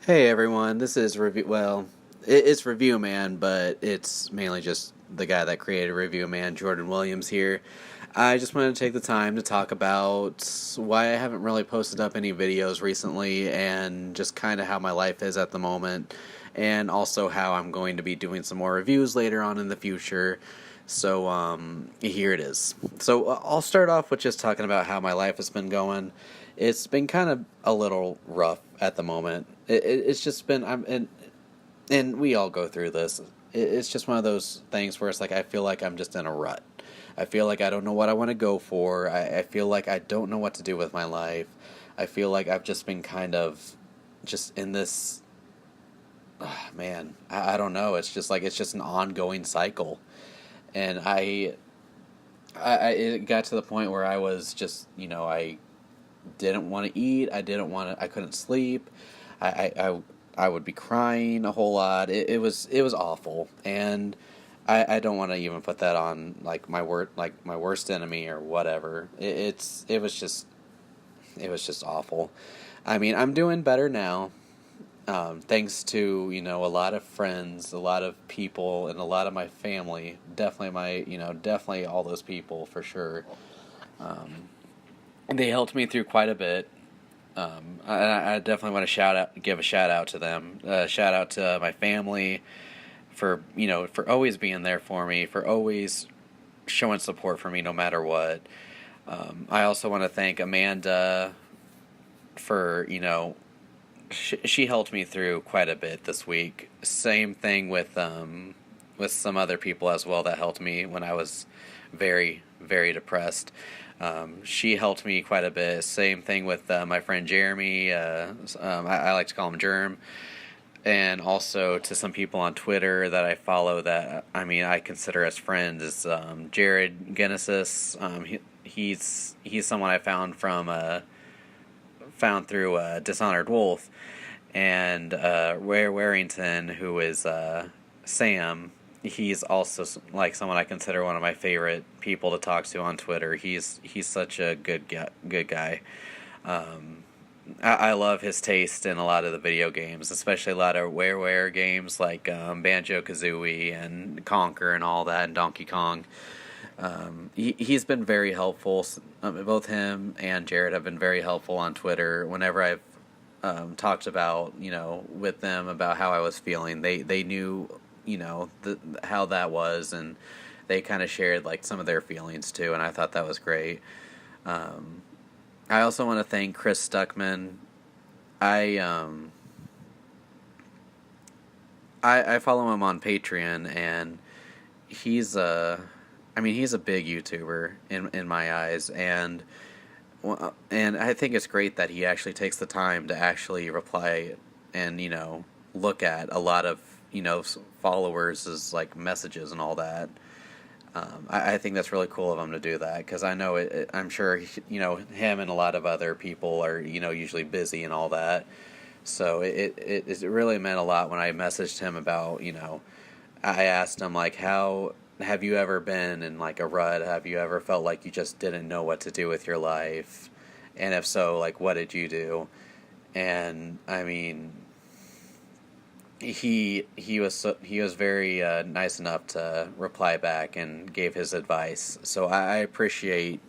Hey everyone, this is review. Well, it's Review Man, but it's mainly just the guy that created Review Man, Jordan Williams here. I just wanted to take the time to talk about why I haven't really posted up any videos recently, and just kind of how my life is at the moment, and also how I'm going to be doing some more reviews later on in the future. So, here it is. So, I'll start off with just talking about how my life has been going. It's been kind of a little rough at the moment. It's just been, and we all go through this. It's just one of those things where it's like I feel like I'm just in a rut. I feel like I don't know what I want to go for. I feel like I don't know what to do with my life. I feel like I've just been kind of just in this. Man, I don't know. It's just like it's just an ongoing cycle, and it got to the point where I was just I didn't want to eat. I couldn't sleep. I, I, I, I would be crying a whole lot. It was awful, and I don't want to even put that on like my worst enemy or whatever. It was just awful. I mean, I'm doing better now, thanks to a lot of friends, a lot of people, and a lot of my family. Definitely all those people for sure. Um, they helped me through quite a bit. I definitely want to give a shout out to them. Shout out to my family for for always being there for me, for always showing support for me no matter what. I also want to thank Amanda for she helped me through quite a bit this week. Same thing with some other people as well that helped me when I was very very depressed. She helped me quite a bit. Same thing with my friend Jeremy. I like to call him Germ. And also to some people on Twitter that I follow that I consider as friends is Jared Genesis. He's someone I found through Dishonored Wolf, and Ware Warrington, who is Sam. He's also like someone I consider one of my favorite people to talk to on Twitter. He's such a good guy. Um, I love his taste in a lot of the video games, especially a lot of WarWare games like Banjo Kazooie and Conquer and all that, and Donkey Kong. He's been very helpful. Both him and Jared have been very helpful on Twitter. Whenever I've talked about with them about how I was feeling, they knew how that was, and they kind of shared like some of their feelings too, and I thought that was great. Um, I also want to thank Chris Stuckman. I um I follow him on Patreon, and he's he's a big YouTuber in my eyes, and I think it's great that he actually takes the time to actually reply and look at a lot of followers' like messages and all that. I think that's really cool of him to do that, because I know I'm sure him and a lot of other people are usually busy and all that. So it really meant a lot when I messaged him about I asked him like, how have you ever been in like a rut? Have you ever felt like you just didn't know what to do with your life? And if so, like, what did you do? And he was very nice enough to reply back and gave his advice. So I appreciate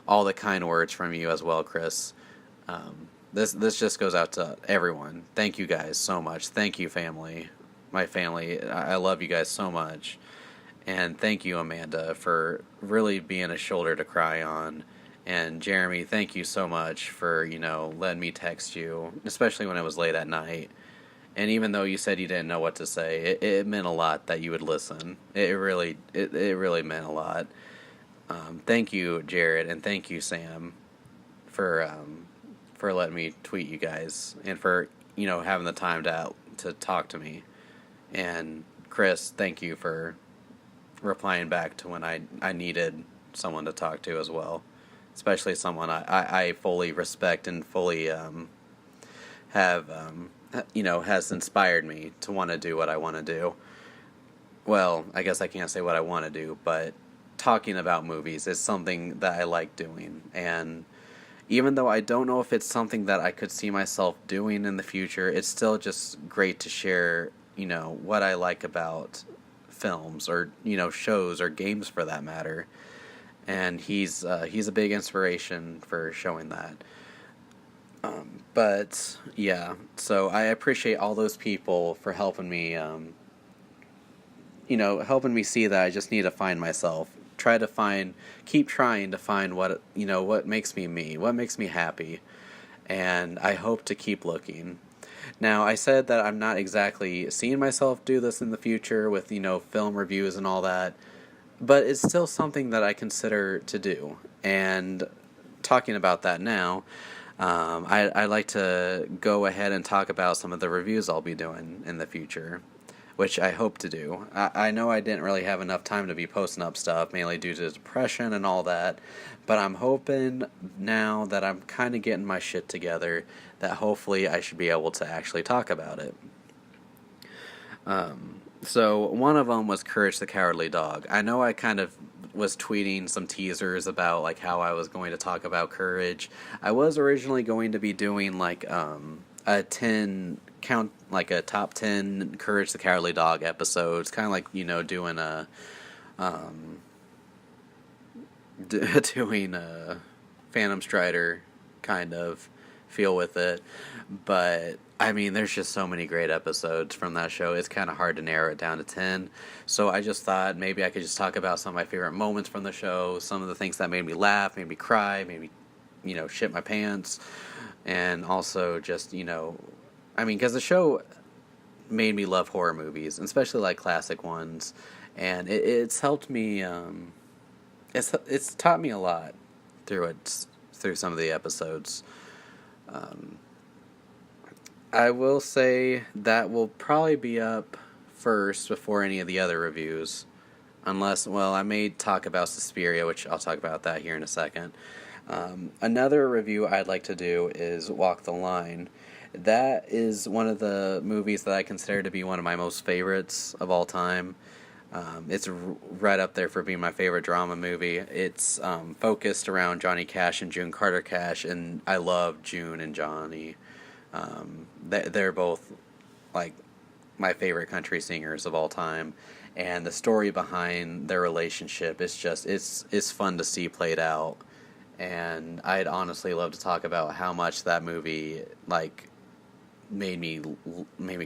all the kind words from you as well, Chris. This just goes out to everyone. Thank you guys so much. Thank you, family. My family. I love you guys so much. And thank you, Amanda, for really being a shoulder to cry on. And Jeremy, thank you so much for letting me text you, especially when it was late at night. And even though you said you didn't know what to say, it meant a lot that you would listen. It really meant a lot. Thank you, Jared, and thank you, Sam, for letting me tweet you guys, and for having the time to talk to me. And Chris, thank you for replying back to when I needed someone to talk to as well, especially someone I fully respect and fully have has inspired me to want to do what I want to do. Well, I guess I can't say what I want to do, but talking about movies is something that I like doing, and even though I don't know if it's something that I could see myself doing in the future, it's still just great to share, what I like about films or, shows or games for that matter. And he's a big inspiration for showing that. But yeah, so I appreciate all those people for helping me, helping me see that I just need to find myself. Keep trying to find what makes me me, what makes me happy, and I hope to keep looking. Now, I said that I'm not exactly seeing myself do this in the future with, film reviews and all that, but it's still something that I consider to do. And talking about that now, I'd like to go ahead and talk about some of the reviews I'll be doing in the future, which I hope to do. I know I didn't really have enough time to be posting up stuff, mainly due to depression and all that, but I'm hoping now that I'm kind of getting my shit together that hopefully I should be able to actually talk about it. So one of them was Courage the Cowardly Dog. I know I kind of was tweeting some teasers about like how I was going to talk about Courage. I was originally going to be doing like a 10 count, like a top 10 Courage the Cowardly Dog episodes, kind of like doing a doing a Phantom Strider kind of feel with it. But I mean, there's just so many great episodes from that show. It's kind of hard to narrow it down to 10. So I just thought maybe I could just talk about some of my favorite moments from the show, some of the things that made me laugh, made me cry, made me, shit my pants. And also just, because the show made me love horror movies, especially like classic ones. And it's helped me, it's taught me a lot through some of the episodes. I will say that will probably be up first before any of the other reviews. Unless, well, I may talk about Suspiria, which I'll talk about that here in a second. Another review I'd like to do is Walk the Line. That is one of the movies that I consider to be one of my most favorites of all time. It's right up there for being my favorite drama movie. It's focused around Johnny Cash and June Carter Cash, and I love June and Johnny. They're both like my favorite country singers of all time, and the story behind their relationship is just it's fun to see played out. And I'd honestly love to talk about how much that movie like made me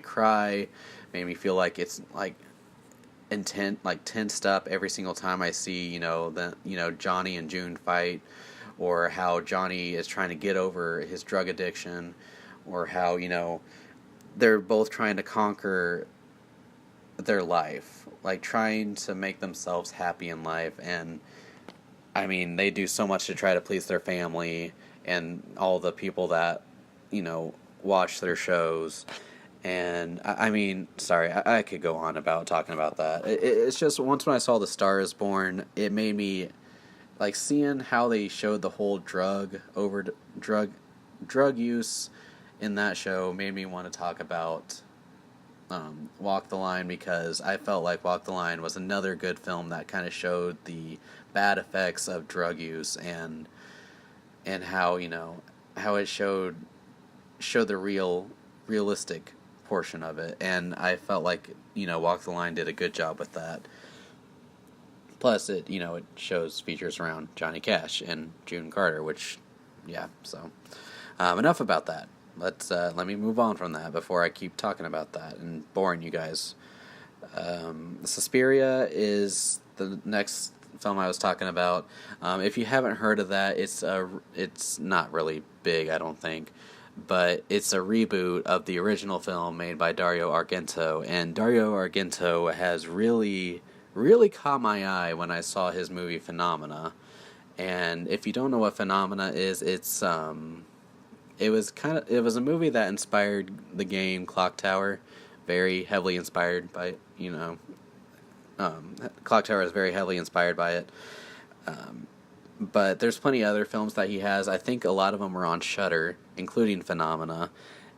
cry, made me feel like it's like tensed up every single time I see Johnny and June fight, or how Johnny is trying to get over his drug addiction, or how they're both trying to conquer their life, like trying to make themselves happy in life. And I mean, they do so much to try to please their family and all the people that watch their shows. And I mean, sorry, I could go on about talking about that. It's just once when I saw The Star Is Born, it made me like seeing how they showed the whole drug use in that show made me want to talk about Walk the Line, because I felt like Walk the Line was another good film that kind of showed the bad effects of drug use and how how it showed the realistic portion of it. And I felt like Walk the Line did a good job with that. Plus it it shows features around Johnny Cash and June Carter, which so enough about that. Let me move on from that before I keep talking about that and boring you guys. Suspiria is the next film I was talking about. If you haven't heard of that, it's not really big, I don't think, but it's a reboot of the original film made by Dario Argento, and Dario Argento has really, really caught my eye when I saw his movie Phenomena. And if you don't know what Phenomena is, it was a movie that inspired the game Clock Tower, very heavily inspired by Clock Tower is very heavily inspired by it. But there's plenty of other films that he has. I think a lot of them are on Shudder, including Phenomena,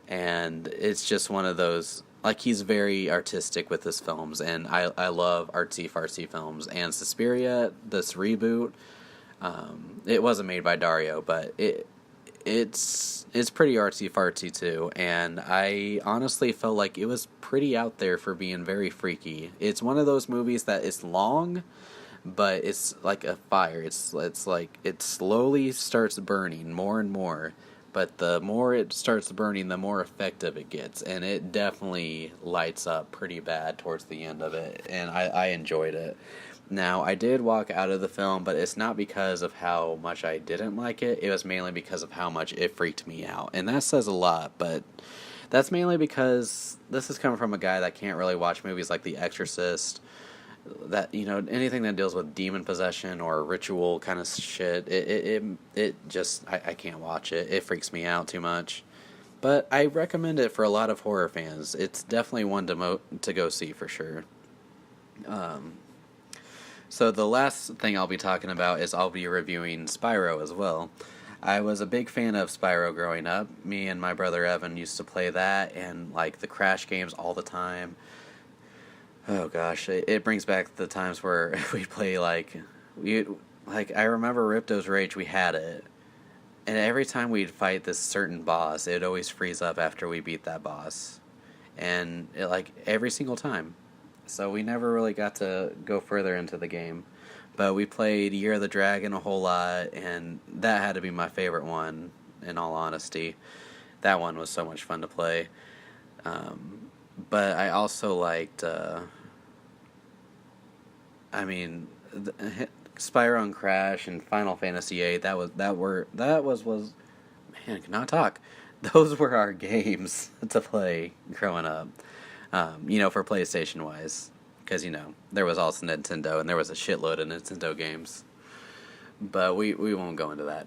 and it's just one of those, like, he's very artistic with his films, and I love artsy-fartsy films. And Suspiria, this reboot, it wasn't made by Dario, but it's pretty artsy fartsy too, and I honestly felt like it was pretty out there for being very freaky. It's one of those movies that is long, but it's like a fire. It's like it slowly starts burning more and more, but the more it starts burning, the more effective it gets, and it definitely lights up pretty bad towards the end of it, and I enjoyed it. Now, I did walk out of the film, but it's not because of how much I didn't like it. It was mainly because of how much it freaked me out. And that says a lot, but that's mainly because this is coming from a guy that can't really watch movies like The Exorcist, that, anything that deals with demon possession or ritual kind of shit. It just, I can't watch it. It freaks me out too much. But I recommend it for a lot of horror fans. It's definitely one to go see for sure. So the last thing I'll be talking about is I'll be reviewing Spyro as well. I was a big fan of Spyro growing up. Me and my brother Evan used to play that and like the Crash games all the time. Oh gosh, it brings back the times where we play I remember Ripto's Rage. We had it, and every time we'd fight this certain boss, it'd always freeze up after we beat that boss, and every single time. So we never really got to go further into the game. But we played Year of the Dragon a whole lot, and that had to be my favorite one, in all honesty. That one was so much fun to play. But I also liked, Spyro and Crash and Final Fantasy VIII. Man, I cannot talk. Those were our games to play growing up. For PlayStation-wise, because, there was also Nintendo, and there was a shitload of Nintendo games, but we won't go into that.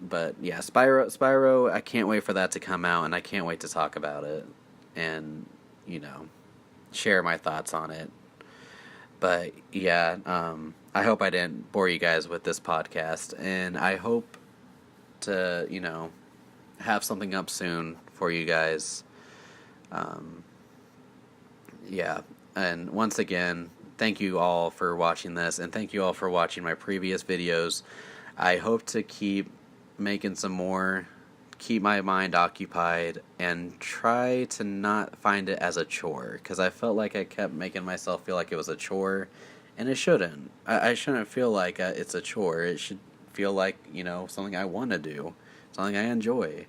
But yeah, Spyro, I can't wait for that to come out, and I can't wait to talk about it, and, share my thoughts on it. But yeah, I hope I didn't bore you guys with this podcast, and I hope to, have something up soon for you guys. Yeah, and once again, thank you all for watching this, and thank you all for watching my previous videos. I hope to keep making some more, keep my mind occupied, and try to not find it as a chore, because I felt like I kept making myself feel like it was a chore, and it shouldn't. I shouldn't feel like it's a chore. It should feel like, something I want to do, something I enjoy.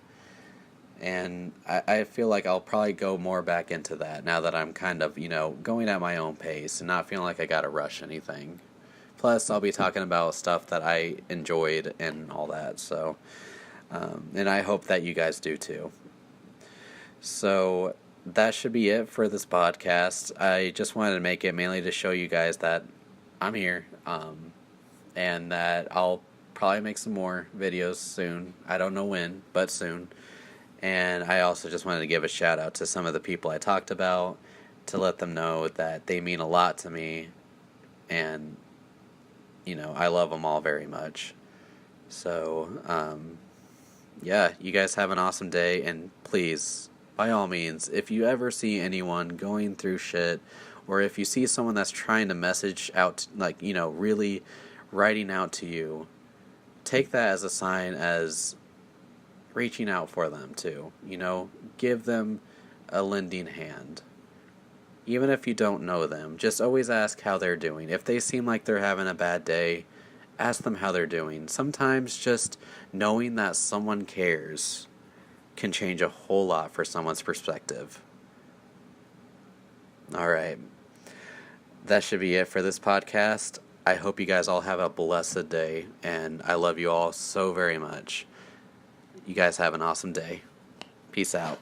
And I feel like I'll probably go more back into that now that I'm kind of, going at my own pace and not feeling like I gotta rush anything. Plus, I'll be talking about stuff that I enjoyed and all that, so, and I hope that you guys do too. So, that should be it for this podcast. I just wanted to make it mainly to show you guys that I'm here, and that I'll probably make some more videos soon. I don't know when, but soon. And I also just wanted to give a shout out to some of the people I talked about, to let them know that they mean a lot to me, and, I love them all very much. So, yeah, you guys have an awesome day, and please, by all means, if you ever see anyone going through shit, or if you see someone that's trying to message out, really writing out to you, take that as a sign as reaching out for them too. Give them a lending hand. Even if you don't know them, just always ask how they're doing. If they seem like they're having a bad day, ask them how they're doing. Sometimes just knowing that someone cares can change a whole lot for someone's perspective. Alright. That should be it for this podcast. I hope you guys all have a blessed day, and I love you all so very much. You guys have an awesome day. Peace out.